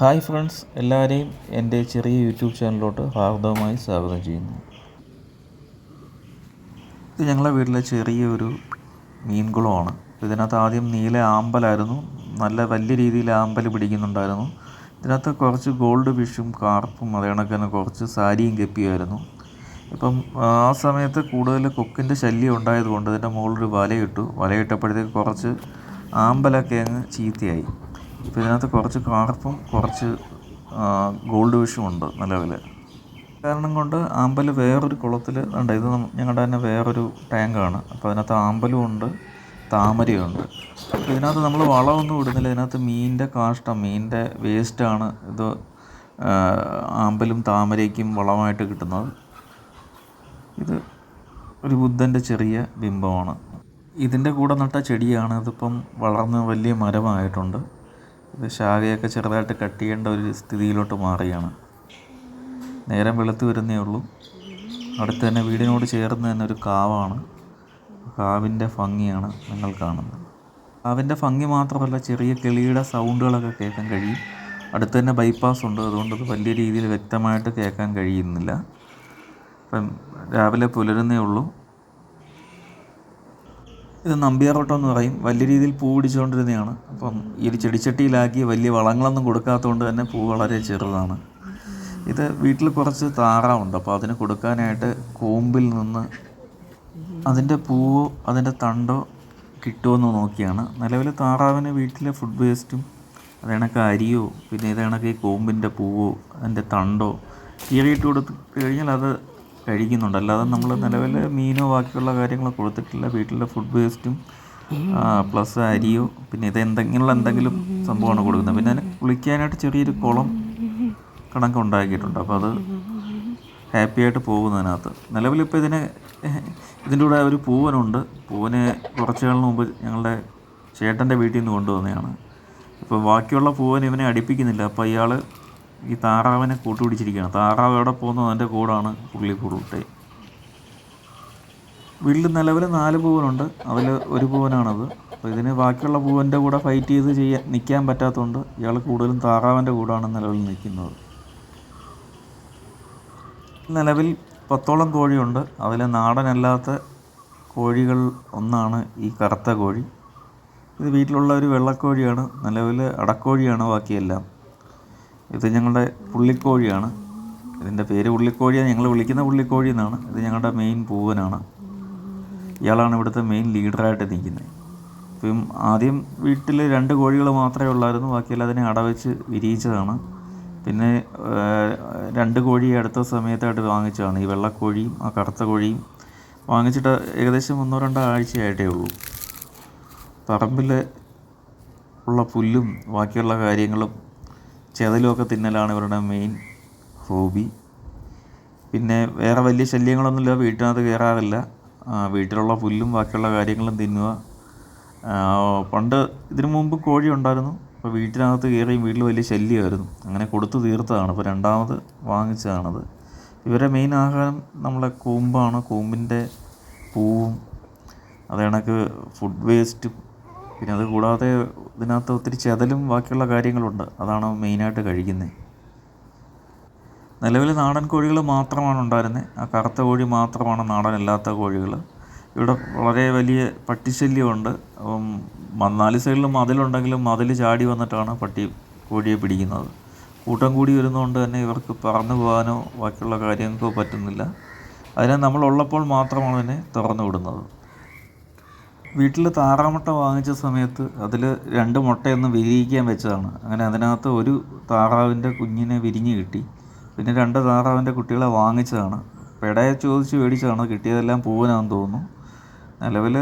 Hi friends, എല്ലാവരെയും എൻ്റെ ചെറിയ യൂട്യൂബ് ചാനലിലോട്ട് ഹാർദവമായി സ്വാഗതം ചെയ്യുന്നു. ഇത് ഞങ്ങളുടെ വീട്ടിലെ ചെറിയൊരു മീൻകുളമാണ്. ഇതിനകത്ത് ആദ്യം നീല ആമ്പലായിരുന്നു, നല്ല വലിയ രീതിയിൽ ആമ്പൽ പിടിക്കുന്നുണ്ടായിരുന്നു. ഇതിനകത്ത് കുറച്ച് ഗോൾഡ് ഫിഷും കാർപ്പും അതേ കണക്ക് തന്നെ കുറച്ച് സാരിയും ഗപ്പിയായിരുന്നു. ഇപ്പം ആ സമയത്ത് കൂടുതൽ കൊക്കിൻ്റെ ശല്യം ഉണ്ടായതുകൊണ്ട് ഇതിൻ്റെ മുകളിലൊരു വലയിട്ടപ്പോഴത്തേക്ക് കുറച്ച് ആമ്പലൊക്കെ അങ്ങ് ചീത്തയായി. ഇപ്പോൾ ഇതിനകത്ത് കുറച്ച് കാർപ്പും കുറച്ച് ഗോൾഡ് ഫിഷും ഉണ്ട് നിലവിൽ. കാരണം കൊണ്ട് ആമ്പൽ വേറൊരു കുളത്തിൽ ഉണ്ട്. ഇത് ഞങ്ങളുടെ തന്നെ വേറൊരു ടാങ്കാണ്. അപ്പോൾ അതിനകത്ത് ആമ്പലും ഉണ്ട്, താമരയുണ്ട്. അപ്പോൾ ഇതിനകത്ത് നമ്മൾ വളമൊന്നും ഇടുന്നില്ല. ഇതിനകത്ത് മീനിൻ്റെ കാഷ്ടം, മീനിൻ്റെ വേസ്റ്റാണ് ഇത് ആമ്പലും താമരയ്ക്കും വളമായിട്ട് കിട്ടുന്നത്. ഇത് ഒരു ബുദ്ധൻ്റെ ചെറിയ ബിംബമാണ്. ഇതിൻ്റെ കൂടെ നട്ട ചെടിയാണ്. ഇതിപ്പം വളർന്ന് വലിയ മരമായിട്ടുണ്ട്. ഇത് ശാഖയൊക്കെ ചെറുതായിട്ട് കട്ട് ചെയ്യേണ്ട ഒരു സ്ഥിതിയിലോട്ട് മാറിയാണ്. നേരം വെളുത്ത് വരുന്നേ ഉള്ളൂ. അടുത്ത് തന്നെ വീടിനോട് ചേർന്ന് തന്നെ ഒരു കാവാണ്. കാവിൻ്റെ ഭംഗിയാണ് നിങ്ങൾ കാണുന്നത്. കാവിൻ്റെ ഭംഗി മാത്രമല്ല, ചെറിയ കിളിയുടെ സൗണ്ടുകളൊക്കെ കേൾക്കാൻ കഴിയും. അടുത്ത് തന്നെ ബൈപ്പാസ് ഉണ്ട്, അതുകൊണ്ട് അത് വലിയ രീതിയിൽ വ്യക്തമായിട്ട് കേൾക്കാൻ കഴിയുന്നില്ല. അപ്പം രാവിലെ പുലരുന്നേ ഉള്ളൂ. ഇത് നമ്പ്യാർവട്ടം എന്ന് പറയും. വലിയ രീതിയിൽ പൂ പിടിച്ചുകൊണ്ടിരുന്നതാണ്. അപ്പം ഈ ഒരു ചെടിച്ചട്ടിയിലാക്കി വലിയ വളങ്ങളൊന്നും കൊടുക്കാത്തതുകൊണ്ട് തന്നെ പൂ വളരെ ചെറുതാണ്. ഇത് വീട്ടിൽ കുറച്ച് താറാവുണ്ട്. അപ്പോൾ അതിന് കൊടുക്കാനായിട്ട് കൂമ്പിൽ നിന്ന് അതിൻ്റെ പൂവോ അതിൻ്റെ തണ്ടോ കിട്ടുമെന്ന് നോക്കിയാണ്. നിലവിൽ താറാവിന് വീട്ടിലെ ഫുഡ് വേസ്റ്റും അത് കണക്ക് അരിയോ പിന്നെ ഇത് കണക്ക് ഈ കൂമ്പിൻ്റെ പൂവോ അതിൻ്റെ തണ്ടോ കീറിയിട്ട് കൊടുത്ത് കഴിഞ്ഞാൽ അത് കഴിക്കുന്നുണ്ട്. അല്ലാതെ നമ്മൾ നിലവിൽ മീനോ ബാക്കിയുള്ള കാര്യങ്ങളോ കൊടുത്തിട്ടില്ല. വീട്ടിലെ ഫുഡ് വേസ്റ്റും പ്ലസ് അരിയോ പിന്നെ എന്തെങ്കിലും സംഭവമാണ് കൊടുക്കുന്നത്. പിന്നെ അതിന് കുളിക്കാനായിട്ട് ചെറിയൊരു കുളം കണക്ക് ഉണ്ടാക്കിയിട്ടുണ്ട്. അപ്പോൾ അത് ഹാപ്പിയായിട്ട് പോകുന്നതിനകത്ത്. നിലവിലിപ്പോൾ ഇതിൻ്റെ കൂടെ ഒരു പൂവനുണ്ട്. പൂവന് കുറച്ച് നാളിന് മുമ്പ് ഞങ്ങളുടെ ചേട്ടൻ്റെ വീട്ടിൽ നിന്ന് കൊണ്ടുവന്നതാണ്. ഇപ്പോൾ ബാക്കിയുള്ള പൂവൻ ഇവനെ അടുപ്പിക്കുന്നില്ല. അപ്പോൾ ഇയാൾ ഈ താറാവിനെ കൂട്ടുപിടിച്ചിരിക്കുകയാണ്. താറാവ് എവിടെ പോകുന്നത് അതിൻ്റെ കൂടാണ് പുള്ളിട്ടേ. വീട്ടിൽ നിലവിൽ 4 പൂവനുണ്ട്. അതിൽ ഒരു പൂവനാണത്. അപ്പോൾ ഇതിന് ബാക്കിയുള്ള പൂവൻ്റെ കൂടെ ഫൈറ്റ് ചെയ്ത് നിൽക്കാൻ പറ്റാത്തതുകൊണ്ട് ഇയാൾ കൂടുതലും താറാവിൻ്റെ കൂടാണ് നിലവിൽ നിൽക്കുന്നത്. നിലവിൽ 10ഓളം കോഴിയുണ്ട്. അതിൽ നാടനല്ലാത്ത കോഴികൾ ഒന്നാണ് ഈ കറുത്ത കോഴി. ഇത് വീട്ടിലുള്ള ഒരു വെള്ളക്കോഴിയാണ്. നിലവിൽ അടക്കോഴിയാണ് ബാക്കിയെല്ലാം. ഇത് ഞങ്ങളുടെ പുള്ളിക്കോഴിയാണ്. ഇതിൻ്റെ പേര് പുള്ളിക്കോഴിയാണ്, ഞങ്ങൾ വിളിക്കുന്ന പുള്ളിക്കോഴി എന്നാണ്. ഇത് ഞങ്ങളുടെ മെയിൻ പൂവനാണ്. ഇയാളാണ് ഇവിടുത്തെ മെയിൻ ലീഡറായിട്ട് നിൽക്കുന്നത്. ഇപ്പം ആദ്യം വീട്ടിൽ 2 കോഴികൾ മാത്രമേ ഉള്ളായിരുന്നു. ബാക്കിയെല്ലാം അതിനെ അടവെച്ച് വിരിയിച്ചതാണ്. പിന്നെ 2 കോഴിയെ അടുത്ത സമയത്തായിട്ട് വാങ്ങിച്ചതാണ്. ഈ വെള്ളക്കോഴിയും ആ കറുത്ത കോഴിയും വാങ്ങിച്ചിട്ട് ഏകദേശം 1-2 ആഴ്ചയായിട്ടേ ഉള്ളൂ. പറമ്പിൽ ഉള്ള പുല്ലും ബാക്കിയുള്ള കാര്യങ്ങളും ചെതലുമൊക്കെ തിന്നലാണ് ഇവരുടെ മെയിൻ ഹോബി. പിന്നെ വേറെ വലിയ ശല്യങ്ങളൊന്നുമില്ല. വീട്ടിനകത്ത് കയറാറില്ല. വീട്ടിലുള്ള പുല്ലും ബാക്കിയുള്ള കാര്യങ്ങളും തിന്നുക. പണ്ട് ഇതിനു മുമ്പ് കോഴി ഉണ്ടായിരുന്നു. അപ്പോൾ വീട്ടിനകത്ത് കയറിയും വീട്ടിൽ വലിയ ശല്യമായിരുന്നു. അങ്ങനെ കൊടുത്തു തീർത്തതാണ്. ഇപ്പോൾ രണ്ടാമത് വാങ്ങിച്ചതാണത്. ഇവരുടെ മെയിൻ ആഹാരം നമ്മളെ കൂമ്പാണ്. കൂമ്പിൻ്റെ പൂവും അത് കണക്ക് ഫുഡ് വേസ്റ്റും പിന്നെ അത് കൂടാതെ ഇതിനകത്ത് ഒത്തിരി ചെതലും ബാക്കിയുള്ള കാര്യങ്ങളുണ്ട്. അതാണ് മെയിനായിട്ട് കഴിക്കുന്നത്. നിലവിൽ നാടൻ കോഴികൾ മാത്രമാണ് ഉണ്ടായിരുന്നത്. ആ കറുത്ത കോഴി മാത്രമാണ് നാടനല്ലാത്ത കോഴികൾ. ഇവിടെ വളരെ വലിയ പട്ടിശല്യമുണ്ട്. അപ്പം 4 സൈഡിലും മതിലുണ്ടെങ്കിലും മതിൽ ചാടി വന്നിട്ടാണ് കോഴിയെ പിടിക്കുന്നത്. കൂട്ടം കൂടി വരുന്നതുകൊണ്ട് തന്നെ ഇവർക്ക് പറന്നു പോകാനോ ബാക്കിയുള്ള കാര്യങ്ങൾക്കോ പറ്റുന്നില്ല. അതിനെ നമ്മളുള്ളപ്പോൾ മാത്രമാണ് അതിനെ തുറന്നു വിടുന്നത്. വീട്ടിൽ താറാമുട്ട വാങ്ങിച്ച സമയത്ത് അതിൽ 2 മുട്ടയൊന്ന് വിരിയിക്കാൻ വെച്ചതാണ്. അങ്ങനെ അതിനകത്ത് ഒരു താറാവിൻ്റെ കുഞ്ഞിനെ വിരിഞ്ഞ് കിട്ടി. പിന്നെ 2 താറാവിൻ്റെ കുട്ടികളെ വാങ്ങിച്ചതാണ്. പെടയെ ചോദിച്ച് മേടിച്ചതാണ്. കിട്ടിയതെല്ലാം പൂവനാണെന്ന് തോന്നുന്നു. നിലവിൽ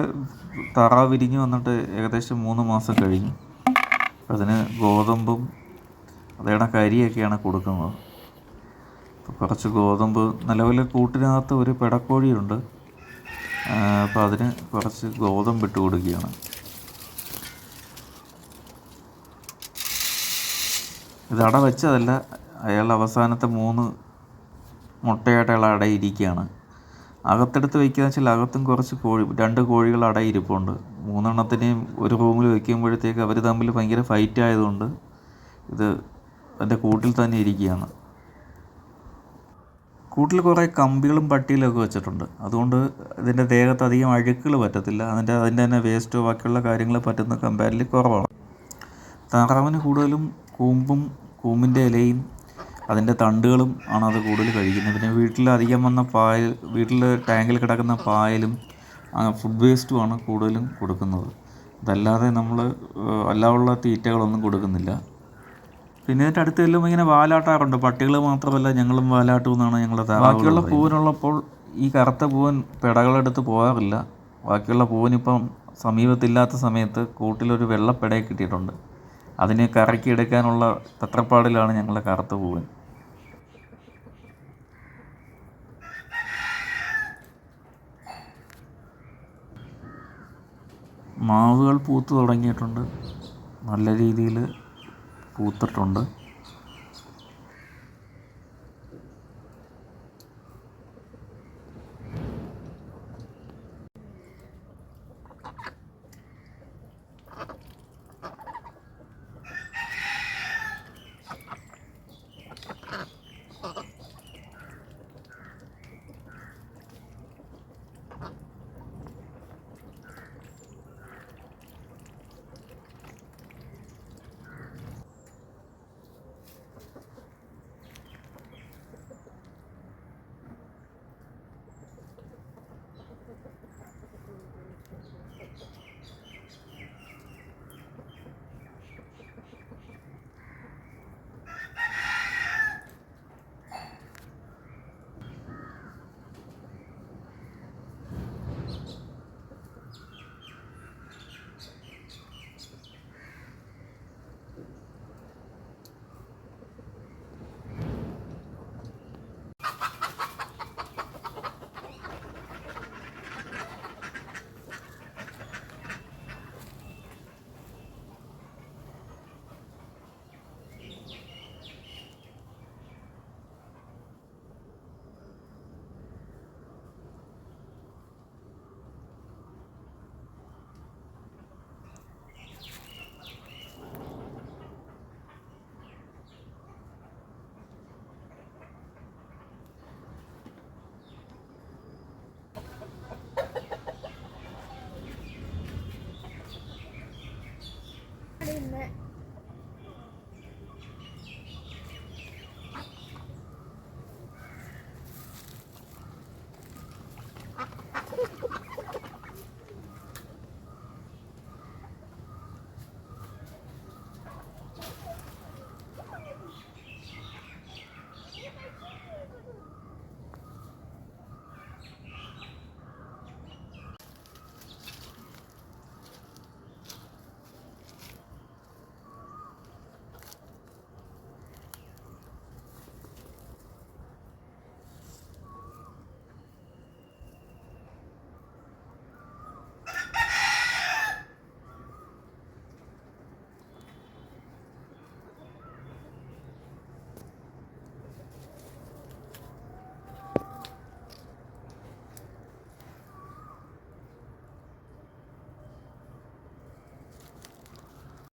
താറാവ് വിരിഞ്ഞ് വന്നിട്ട് ഏകദേശം 3 മാസം കഴിഞ്ഞു. അതിന് ഗോതമ്പും അതേണ കരിയൊക്കെയാണ് കൊടുക്കുന്നത്. ഇപ്പോൾ കുറച്ച് ഗോതമ്പ്, നിലവിൽ കൂട്ടിനകത്ത് ഒരു പെടക്കോഴിയുണ്ട്. അപ്പോൾ അതിന് കുറച്ച് ഗോതമ്പ് ഇട്ട് കൊടുക്കുകയാണ്. ഇത് അട വെച്ചതല്ല, അയാൾ അവസാനത്തെ 3 മുട്ടയായിട്ട് അയാൾ അടയിരിക്കുകയാണ്. അകത്തെടുത്ത് വയ്ക്കുക വെച്ചാൽ അകത്തും കുറച്ച് 2 കോഴികൾ അടയിരിപ്പുണ്ട്. 3 എണ്ണത്തിനെയും ഒരു റൂമിൽ വയ്ക്കുമ്പോഴത്തേക്ക് അവർ തമ്മിൽ ഭയങ്കര ഫൈറ്റ് ആയതുകൊണ്ട് ഇത് എൻ്റെ കൂട്ടിൽ തന്നെ ഇരിക്കുകയാണ്. കൂട്ടിൽ കുറേ കമ്പികളും പട്ടിയിലൊക്കെ വെച്ചിട്ടുണ്ട്. അതുകൊണ്ട് ഇതിൻ്റെ ദേഹത്ത് അധികം അഴുക്കുകൾ പറ്റത്തില്ല. അതിൻ്റെ തന്നെ വേസ്റ്റോ ബാക്കിയുള്ള കാര്യങ്ങൾ പറ്റുന്ന കമ്പാരിൽ കുറവാണ്. താറാവിന് കൂടുതലും കൂമ്പിൻ്റെ ഇലയും അതിൻ്റെ തണ്ടുകളും ആണ് അത് കൂടുതൽ കഴിക്കുന്നത്. പിന്നെ വീട്ടിൽ അധികം വന്ന പായൽ, വീട്ടിൽ ടാങ്കിൽ കിടക്കുന്ന പായലും ഫുഡ് വേസ്റ്റുമാണ് കൂടുതലും കൊടുക്കുന്നത്. അതല്ലാതെ നമ്മൾ അല്ലാതുള്ള തീറ്റകളൊന്നും കൊടുക്കുന്നില്ല. പിന്നെ ഇതിൻ്റെ അടുത്ത് ചെല്ലുമ്പോൾ ഇങ്ങനെ വാലാട്ടാറുണ്ട്. പട്ടികൾ മാത്രമല്ല, ഞങ്ങളും വാലാട്ടും എന്നാണ് ഞങ്ങളുടെ താറാവ്. ബാക്കിയുള്ള പൂവനുള്ളപ്പോൾ ഈ കറുത്ത പൂവൻ പെടകളെടുത്ത് പോകാറില്ല. ബാക്കിയുള്ള പൂവനിപ്പം സമീപത്തില്ലാത്ത സമയത്ത് കൂട്ടിലൊരു വെള്ളപ്പെടയെ കിട്ടിയിട്ടുണ്ട്. അതിനെ കറക്കിയെടുക്കാനുള്ള തത്രപ്പാടിലാണ് ഞങ്ങളുടെ കറുത്ത പൂവൻ. മാവുകൾ പൂത്തു തുടങ്ങിയിട്ടുണ്ട്. നല്ല രീതിയിൽ പൂത്തിട്ടുണ്ട്.